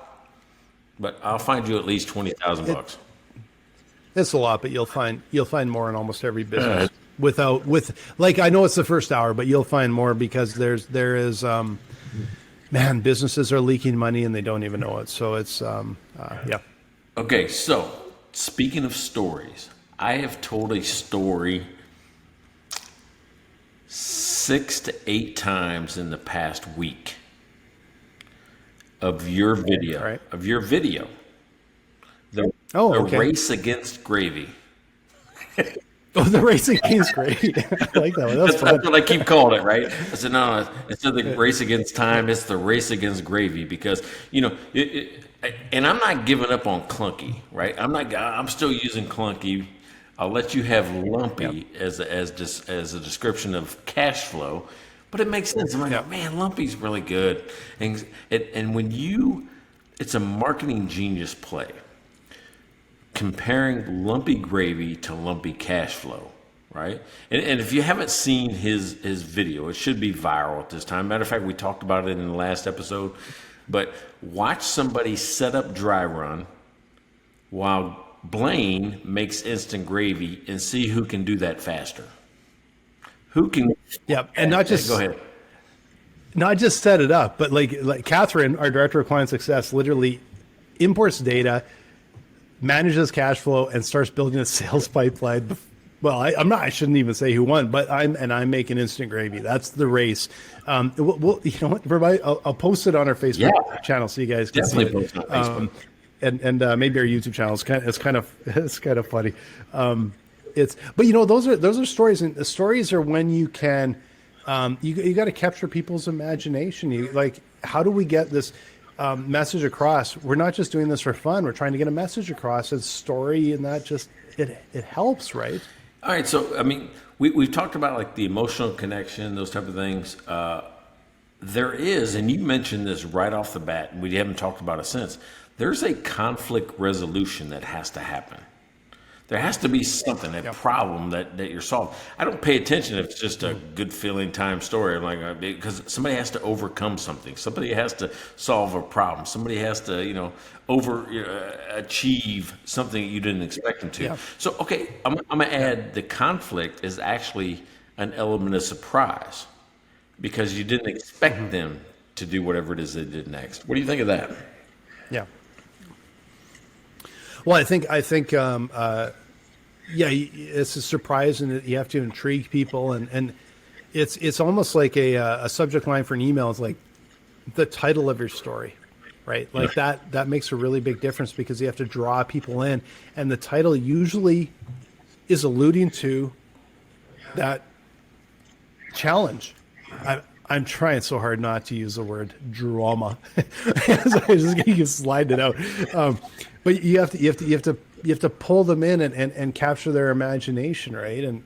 But I'll find you at least $20,000. It's a lot, but you'll find more in almost every business. I know it's the first hour, but you'll find more because there is businesses are leaking money and they don't even know it. So it's yeah. Okay, so speaking of stories, I have told a story 6 to 8 times in the past week of your video. Right. Of your video. The race against gravy. Oh, the race against gravy. I like that one. That's what I keep calling it, right? I said, no, instead of the race against time, it's the race against gravy because, and I'm not giving up on clunky, right? I'm still using clunky. I'll let you have lumpy as a description of cash flow, but it makes sense. I'm like, man, lumpy's really good. And when it's a marketing genius play. Comparing lumpy gravy to lumpy cash flow, right? And if you haven't seen his video, it should be viral at this time. Matter of fact, we talked about it in the last episode. But watch somebody set up dry run while Blaine makes instant gravy and see who can do that faster. Who can? Yeah, and not just go ahead. Not just set it up, but like Catherine, our director of client success, literally imports data, manages cash flow, and starts building a sales pipeline. Well, I shouldn't even say who won, but I'm making instant gravy. That's the race. We'll you know what, everybody, I'll post it on our Facebook channel so you guys can see it. Post it on Facebook. And maybe our YouTube channel. It's kind of funny. But those are stories, and the stories are when you can, you got to capture people's imagination. How do we get this message across? We're not just doing this for fun. We're trying to get a message across. It's story, and that just it helps, right? All right. So I mean, we've talked about like the emotional connection, those type of things. There is, and you mentioned this right off the bat, and we haven't talked about it since. There's a conflict resolution that has to happen. There has to be something, a problem that you're solving. I don't pay attention if it's just a good feeling time story, because somebody has to overcome something. Somebody has to solve a problem. Somebody has to, achieve something you didn't expect them to. Yeah. So, okay, I'm gonna add the conflict is actually an element of surprise because you didn't expect them to do whatever it is they did next. What do you think of that? Yeah. Well, I think it's a surprise, and you have to intrigue people, and it's almost like a subject line for an email. It's like the title of your story, right? Like that makes a really big difference because you have to draw people in, and the title usually is alluding to that challenge. I'm trying so hard not to use the word drama. So I just you slide it out. But you have to pull them in and capture their imagination, right? And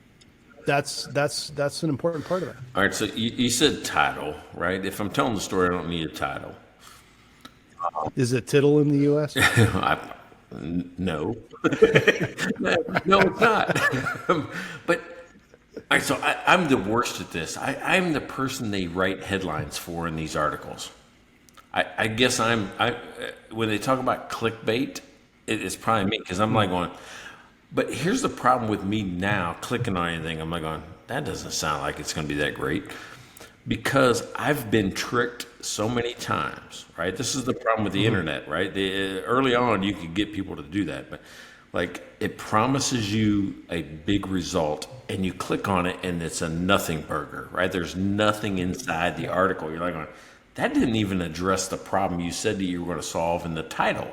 that's an important part of it. All right, so you said title, right? If I'm telling the story, I don't need a title. Is it tittle in the U.S.? No. No, it's not. But all right, so I'm the worst at this. I'm the person they write headlines for in these articles. I guess when they talk about clickbait, it's probably me because I'm like going. But here's the problem with me now clicking on anything. I'm like going, that doesn't sound like it's going to be that great. Because I've been tricked so many times, right? This is the problem with the internet, right? Early on, you could get people to do that, but like it promises you a big result, and you click on it, and it's a nothing burger, right? There's nothing inside the article. You're like, that didn't even address the problem you said that you were going to solve in the title.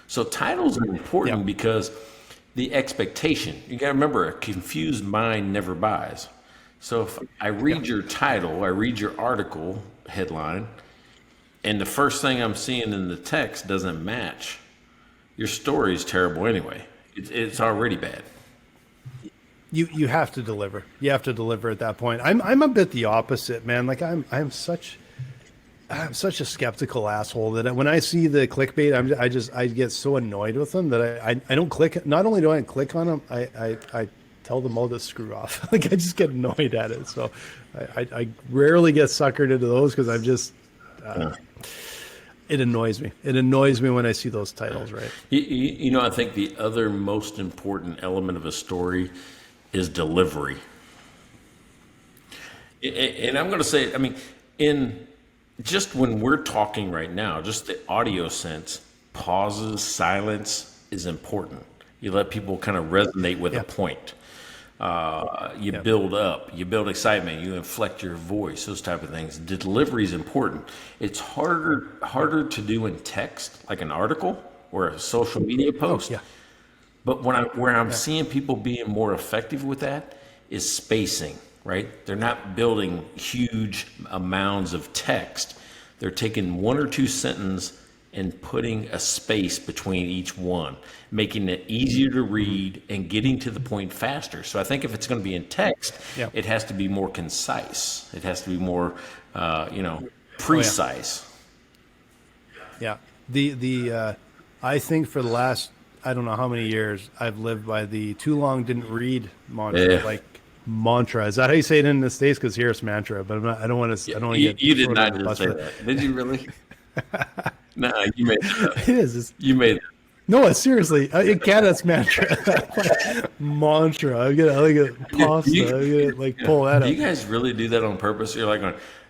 So titles are important because the expectation. You got to remember, a confused mind never buys. So if I read your title, I read your article headline, and the first thing I'm seeing in the text doesn't match, your story is terrible anyway. It's already bad. You have to deliver. You have to deliver at that point. I'm a bit the opposite, man. Like I'm such a skeptical asshole that when I see the clickbait, I get so annoyed with them that I don't click. Not only do I click on them, I tell them all to screw off. Like I just get annoyed at it. So I rarely get suckered into those because I'm just, it annoys me. It annoys me when I see those titles, right? You know, I think the other most important element of a story is delivery. And I'm going to say, I mean, just when we're talking right now, just the audio sense, pauses, silence is important. You let people kind of resonate with a point. You build up, you build excitement, you inflect your voice, those type of things. The delivery is important. It's harder to do in text, like an article or a social media post. But where I'm seeing people being more effective with that is spacing, right? They're not building huge mounds of text. They're taking one or two sentences and putting a space between each one, making it easier to read and getting to the point faster. So I think if it's going to be in text, it has to be more concise. It has to be more, precise. I think for the last, I don't know how many years, I've lived by the too long didn't read mantra, like mantra. Is that how you say it in the States? Because here it's mantra, but I don't want to. I don't want to get. You did not just say that, did you? Really? No, you made it up. It is. You made it. No, seriously. In Canada, it's mantra. Mantra. I get pasta. I get like pull that up. Do you guys really do that on purpose? You're like,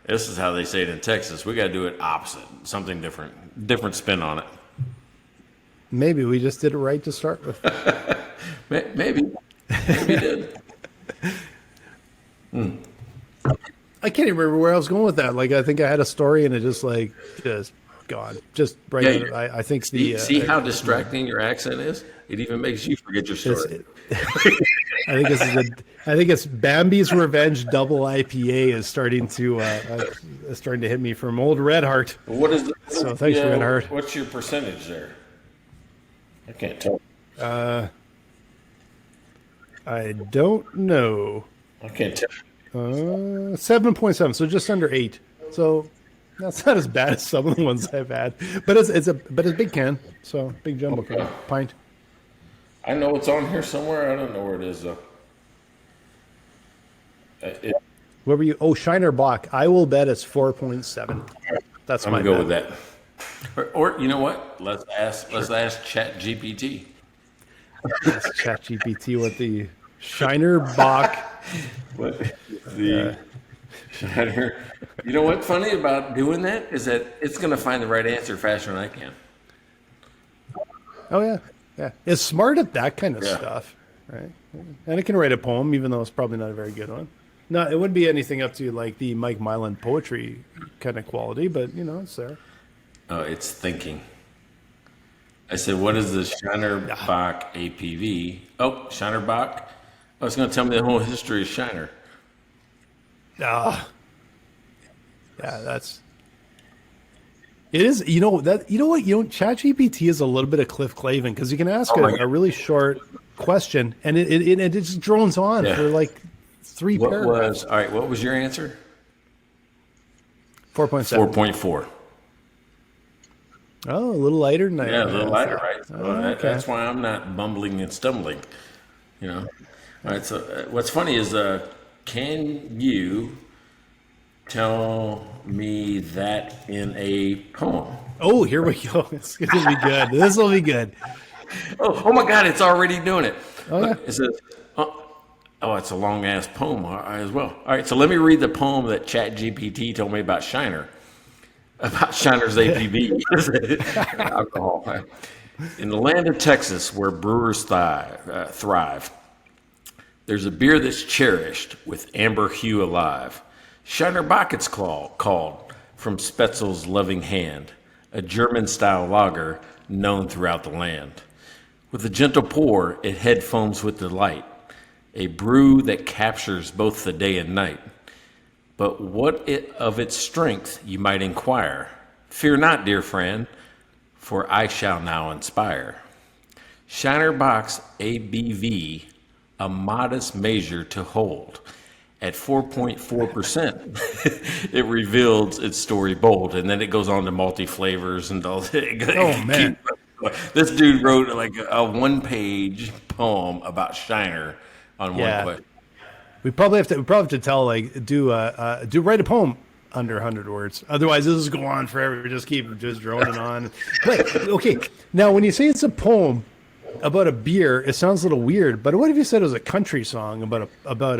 this is how they say it in Texas. We got to do it opposite, something different spin on it. Maybe we just did it right to start with. Maybe you did. I can't even remember where I was going with that. Like, I think I had a story and it just gone. Just right. Yeah, I think see how distracting your accent is? It even makes you forget your story. I think it's Bambi's Revenge Double IPA is starting to hit me from old Red Hart. What is it? So thanks for Red Hart. What's your percentage there? I can't tell. I don't know. I can't tell. 7.7, so just under 8. So that's not as bad as some of the ones I've had, but it's a big can, so big jumbo can, pint. I know it's on here somewhere. I don't know where it is though. Where were you? Oh, Shiner Bock. I will bet it's 4.7. That's I'm my gonna go bet. with that. Or you know what? Let's ask ChatGPT. Ask ChatGPT what the Shiner Bock. Shiner. You know what's funny about doing that is that it's going to find the right answer faster than I can. Oh yeah. It's smart at that kind of stuff, right? And it can write a poem, even though it's probably not a very good one. No, it wouldn't be anything up to like the Mike Mylan poetry kind of quality, but it's there. It's thinking. I said, what is the Shiner Bock APV? Oh, Shiner Bock. Oh, it's going to tell me the whole history of Shiner. Yeah, it is. You know that. You know what? ChatGPT is a little bit of Cliff Clavin because you can ask a really short question and it just drones on for like 3 paragraphs. All right? What was your answer? 4.7. 4.4. Oh, a little lighter than I. Yeah, a little lighter, right? So okay. That's why I'm not bumbling and stumbling. You know. All right. So what's funny is, can you tell me that in a poem? Oh, here we go. It's going to be good. This will be good. Oh my God! It's already doing it. Oh, yeah. It says, it's a long ass poem as well. All right, so let me read the poem that ChatGPT told me about Shiner, about Shiner's ABV, alcohol. In the land of Texas, where brewers thrive, there's a beer that's cherished with amber hue alive. Shiner Bock it's called from Spetzel's loving hand, a German-style lager known throughout the land. With a gentle pour, it head foams with delight, a brew that captures both the day and night. But of its strength, you might inquire. Fear not, dear friend, for I shall now inspire. Shiner Bock's ABV, a modest measure to hold. At 4.4%, it reveals its story bold, and then it goes on to multi-flavors and all that. Oh, man. This dude wrote like a one-page poem about Shiner on one question. We probably have to tell write a poem under 100 words. Otherwise, this is go on forever. Just keep droning on. But okay, now when you say it's a poem about a beer, it sounds a little weird. But what if you said it was a country song about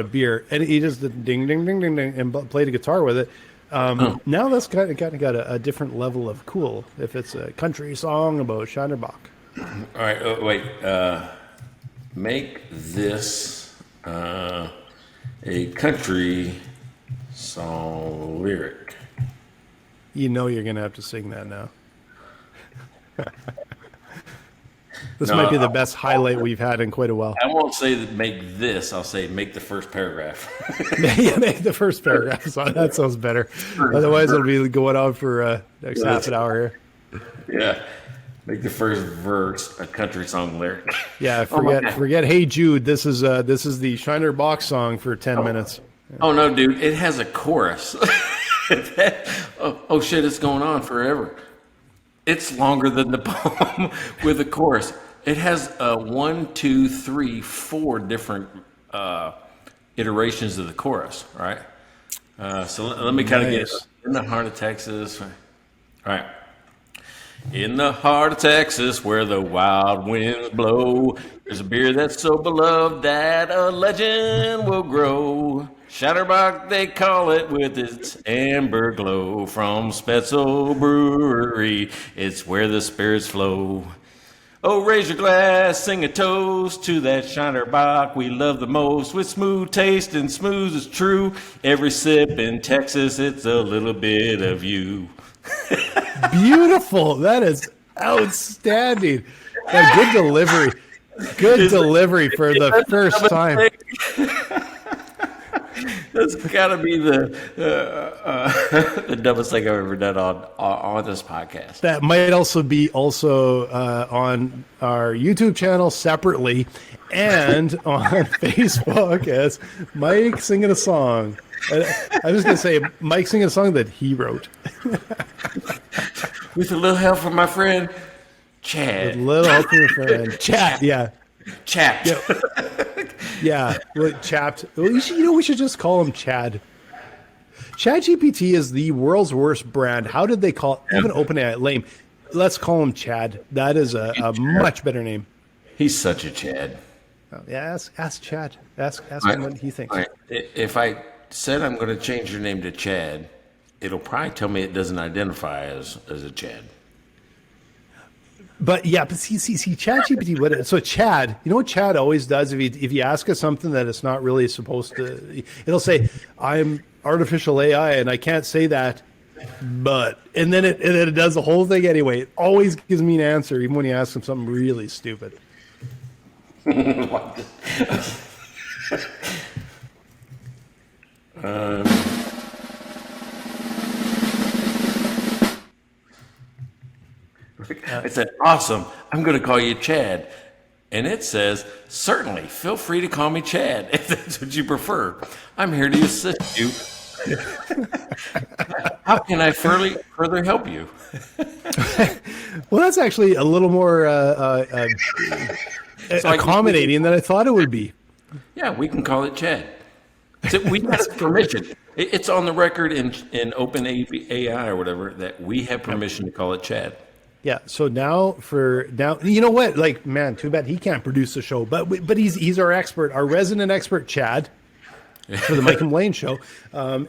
a beer, and he just did ding ding ding ding ding and played a guitar with it? Now that's kind of got a different level of cool. If it's a country song about Shiner Bock. All right, wait. Make this a country song lyric. You know you're gonna have to sing that now. This might be the best highlight we've had in quite a while. I won't say that make this. I'll say make the first paragraph. Yeah, make the first paragraph. That sounds better. Otherwise, it'll be going on for next half an hour here. Yeah, make the first verse a country song lyric. Yeah, forget. Hey Jude, this is the Shiner Bock song for 10 minutes. Yeah. Oh no, dude, it has a chorus. Oh shit, it's going on forever. It's longer than the poem with a chorus. It has 1, 2, 3, 4 different iterations of the chorus, right? So let me kind of get it. In the heart of Texas. All right. In the heart of Texas, where the wild winds blow, there's a beer that's so beloved that a legend will grow. Shiner Bock, they call it, with its amber glow. From Spetzel Brewery, it's where the spirits flow. Oh, raise your glass, sing a toast to that Shiner Bock we love the most. With smooth taste and smooth as true, every sip in Texas, it's a little bit of you. Beautiful. That is outstanding. Good delivery. Good delivery for the first time. That's got to be the dumbest thing I've ever done on this podcast. That might also be on our YouTube channel separately and on Facebook as Mike singing a song. I was going to say Mike singing a song that he wrote. With a little help from my friend, Chad. With a little help from your friend. Chad, yeah. Chapped. Yeah, chapped. We should just call him Chad. ChatGPT is the world's worst brand. How did they call even OpenAI? Lame. Let's call him Chad. That is a much better name. He's such a Chad. Oh, yeah, ask Chad. Ask him what he thinks. Right. If I said I'm going to change your name to Chad, it'll probably tell me it doesn't identify as a Chad. But see, ChatGPT. So Chad, you know what Chad always does? If you ask us something that it's not really supposed to, it'll say, "I'm artificial AI and I can't say that," but and then it does the whole thing anyway. It always gives me an answer, even when you ask them something really stupid. I said, awesome. I'm going to call you Chad. And it says, certainly, feel free to call me Chad if that's what you prefer. I'm here to assist you. How can I further help you? Well, that's actually a little more accommodating than I thought it would be. Yeah, we can call it Chad. So we have permission. It's on the record in Open AI or whatever that we have permission to call it Chad. Yeah. So now, you know what? Like, man, too bad he can't produce the show, but he's our expert, our resident expert, Chad, for the Mike and Blaine show. Now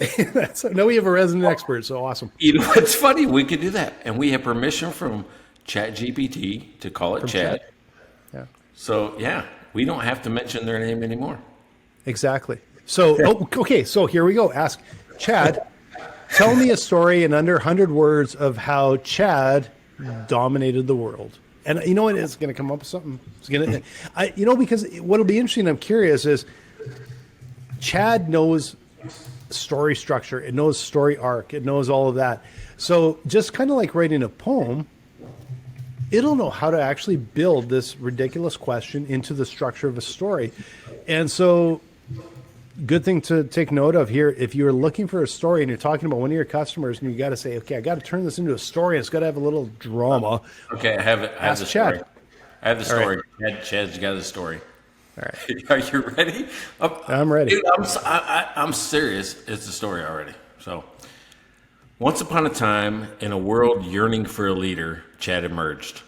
we have a resident expert. So awesome. You know what's funny? We could do that, and we have permission from ChatGPT to call it Chad. Yeah. So yeah, we don't have to mention their name anymore. Exactly. So okay. So here we go. Ask Chad. Tell me a story in under 100 words of how Chad dominated the world. And you know what? It's going to come up with something. It's going to, because what'll be interesting, I'm curious, is Chad knows story structure. It knows story arc. It knows all of that. So just kind of like writing a poem, it'll know how to actually build this ridiculous question into the structure of a story. And so good thing to take note of here. If you're looking for a story and you're talking about one of your customers and you got to say, okay, I got to turn this into a story. It's got to have a little drama. Okay, I have it. I have the Chad. story. I have the story. Right. Chad's got the story. All right. Are you ready? I'm ready. Dude, I'm serious. It's a story already. So, once upon a time, in a world yearning for a leader, Chad emerged.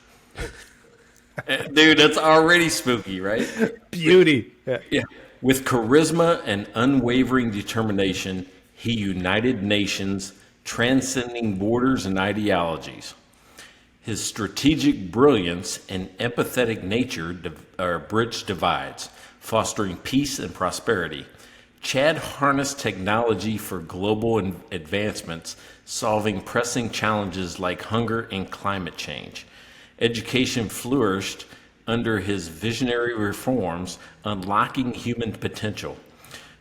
Dude, that's already spooky, right? Beauty. Yeah. With charisma and unwavering determination, he united nations, transcending borders and ideologies. His strategic brilliance and empathetic nature bridged divides, fostering peace and prosperity. Chad harnessed technology for global advancements, solving pressing challenges like hunger and climate change. Education flourished under his visionary reforms, unlocking human potential.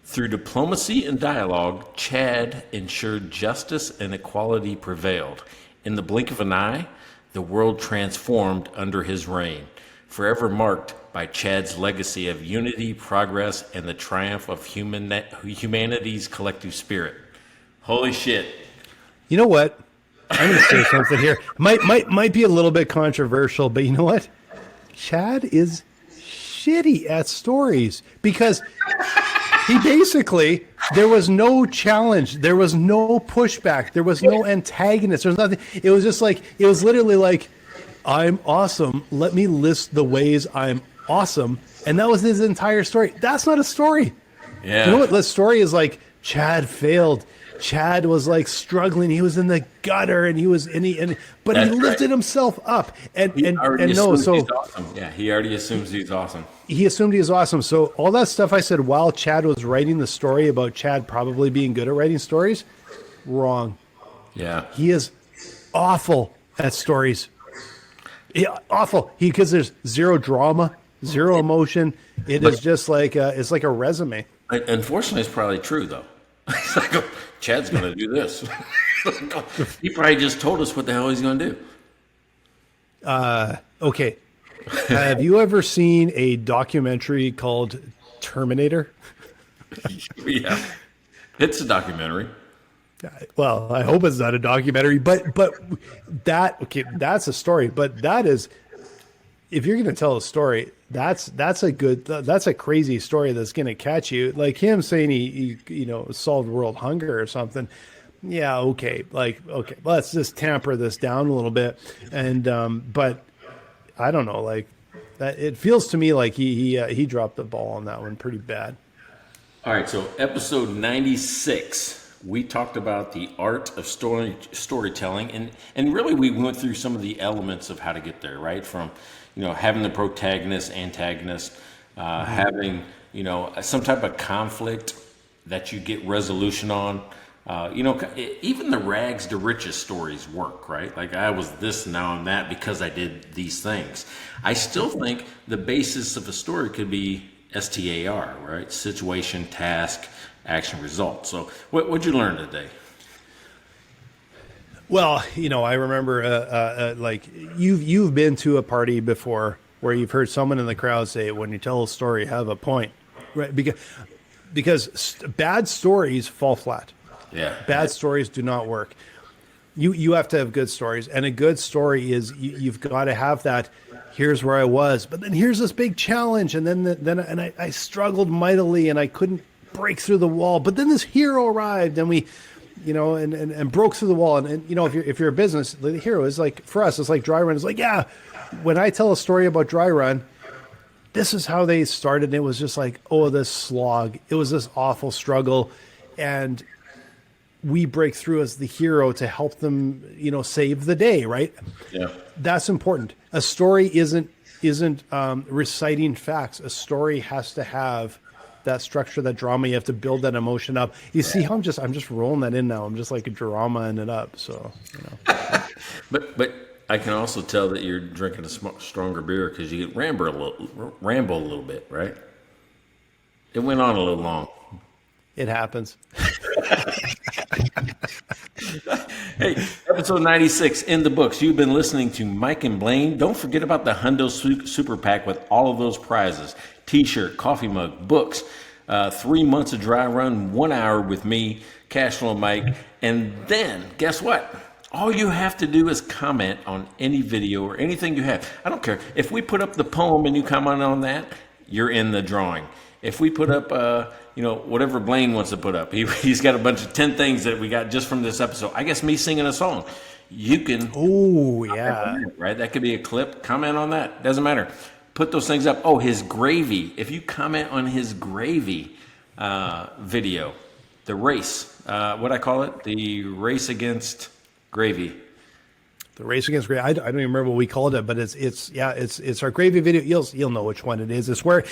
Through diplomacy and dialogue, Chad ensured justice and equality prevailed. In the blink of an eye, the world transformed under his reign, forever marked by Chad's legacy of unity, progress, and the triumph of humanity's collective spirit. Holy shit. You know what? I'm going to say something here. Might be a little bit controversial, but you know what? Chad is shitty at stories because he basically, there was no challenge. There was no pushback. There was no antagonist. There was nothing. It was just like, it was literally like, I'm awesome. Let me list the ways I'm awesome. And that was his entire story. That's not a story. Yeah. You know what? The story is like, Chad failed. Chad was like struggling. He was in the gutter, and he lifted himself up. And no, so he's awesome. Yeah, he already assumes he's awesome. He assumed he was awesome. So all that stuff I said while Chad was writing the story about Chad probably being good at writing stories, wrong. Yeah, he is awful at stories. Yeah, awful. Because there's zero drama, zero emotion. It is just like it's like a resume. Unfortunately, it's probably true though. It's like, oh, Chad's going to do this. He probably just told us what the hell he's going to do. Okay. Have you ever seen a documentary called Terminator? Yeah. It's a documentary. Well, I hope it's not a documentary, but that's a story. But that is, if you're going to tell a story, that's a crazy story that's going to catch you. Like him saying he solved world hunger or something. Yeah, okay. Okay, let's just tamper this down a little bit. And but I don't know, like that. It feels to me like he dropped the ball on that one pretty bad. All right, so episode 96, we talked about the art of storytelling, and really we went through some of the elements of how to get there, right? From having the protagonist, antagonist, having, some type of conflict that you get resolution on. Even the rags to riches stories work, right? Like I was this, now I'm that because I did these things. I still think the basis of a story could be STAR, right? Situation, task, action, result. So what'd you learn today? Well, I remember like you've been to a party before where you've heard someone in the crowd say, "When you tell a story, have a point," right? Because bad stories fall flat. Yeah. Bad stories do not work. You have to have good stories, and a good story is you've got to have that. Here's where I was, but then here's this big challenge, and then I struggled mightily, and I couldn't break through the wall. But then this hero arrived, and we, and broke through the wall. And if you're a business, the hero is like, for us, it's like dry run. It's like, yeah, when I tell a story about dry run, this is how they started. And it was just like, oh, this slog. It was this awful struggle, and we break through as the hero to help them, save the day, right? Yeah. That's important. A story isn't reciting facts. A story has to have that structure, that drama. You have to build that emotion up. You see how I'm just rolling that in now. I'm just like a drama-ing it up. So, But I can also tell that you're drinking a stronger beer because you get ramble a little bit, right? It went on a little long. It happens. Hey, episode 96 in the books. You've been listening to Mike and Blaine. Don't forget about the Hundo Super Pack with all of those prizes. T-shirt, coffee mug, books, 3 months of dry run, 1 hour with me, Cashflow Mike. And then, guess what? All you have to do is comment on any video or anything you have. I don't care. If we put up the poem and you comment on that, you're in the drawing. If we put up, whatever Blaine wants to put up, he's got a bunch of 10 things that we got just from this episode. I guess me singing a song. You can. Oh, yeah. Right? That could be a clip. Comment on that. Doesn't matter. Put those things up. Oh, his gravy. If you comment on his gravy video, the race, what I call it? The race against gravy. The race against gravy. I don't even remember what we called it, but it's our gravy video. You'll know which one it is. It's where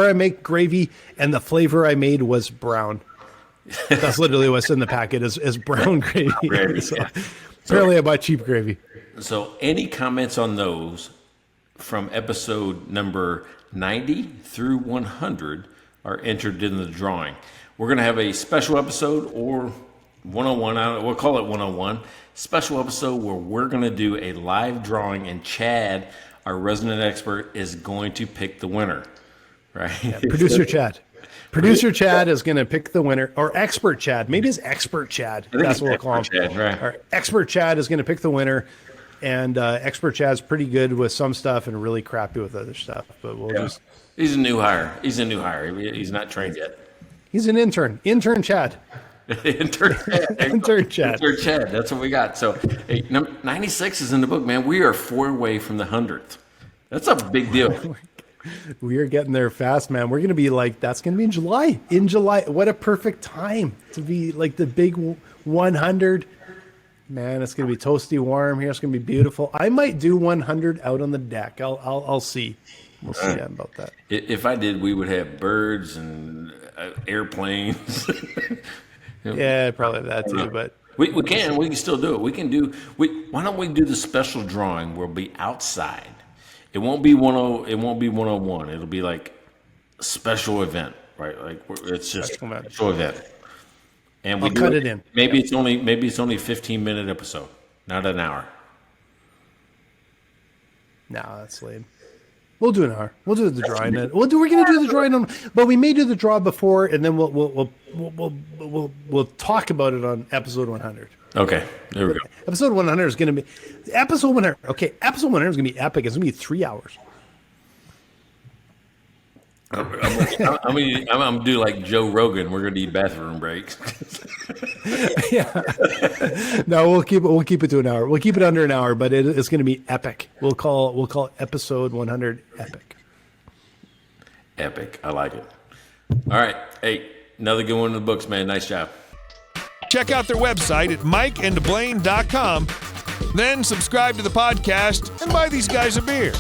I make gravy, and the flavor I made was brown. That's literally what's in the packet is brown gravy. So, yeah. Apparently I buy cheap gravy. So any comments on those from episode number 90 through 100 are entered in the drawing. We're going to have a special episode or 101. We'll call it 101. Special episode where we're going to do a live drawing, and Chad, our resident expert, is going to pick the winner. Right? Yeah, Producer Chad. Producer Chad is going to pick the winner, or expert Chad. Maybe it's expert Chad. That's what we'll call him. Chad, right. Our expert Chad is going to pick the winner, and expert Chad's pretty good with some stuff and really crappy with other stuff. But He's a new hire. He's He's not trained yet. He's an intern. Intern Chad. Intern Chad. That's what we got. So, hey, 96 is in the book, man. We are 4 away from the 100th. That's a big deal. We are getting there fast, man. We're going to be like, that's going to be in July. In July. What a perfect time to be like the big 100. Man, it's going to be toasty warm here. It's going to be beautiful. I might do 100 out on the deck. I'll see. We'll see about that. If I did, we would have birds and airplanes. Yeah, probably that too. But we can still do it. Why don't we do the special drawing? We'll be outside. It won't be 101. It'll be like a special event, right? Like it's just a special event. And we cut it in. Maybe it's only 15-minute episode, not an hour. No, that's lame. We'll do an hour. We'll do the drawing. We're going to do the drawing but we may do the draw before, and then we'll talk about it on episode 100. Okay, there we go. Episode 100 is going to be episode 100. Okay, episode 100 is going to be epic. It's going to be 3 hours. I'm gonna do like Joe Rogan. We're gonna need bathroom breaks. Yeah. No, we'll keep it to an hour. We'll keep it under an hour, but it's gonna be epic. We'll call episode 100 epic. Epic. I like it. All right. Hey, another good one in the books, man. Nice job. Check out their website at mikeandblaine.com. Then subscribe to the podcast and buy these guys a beer.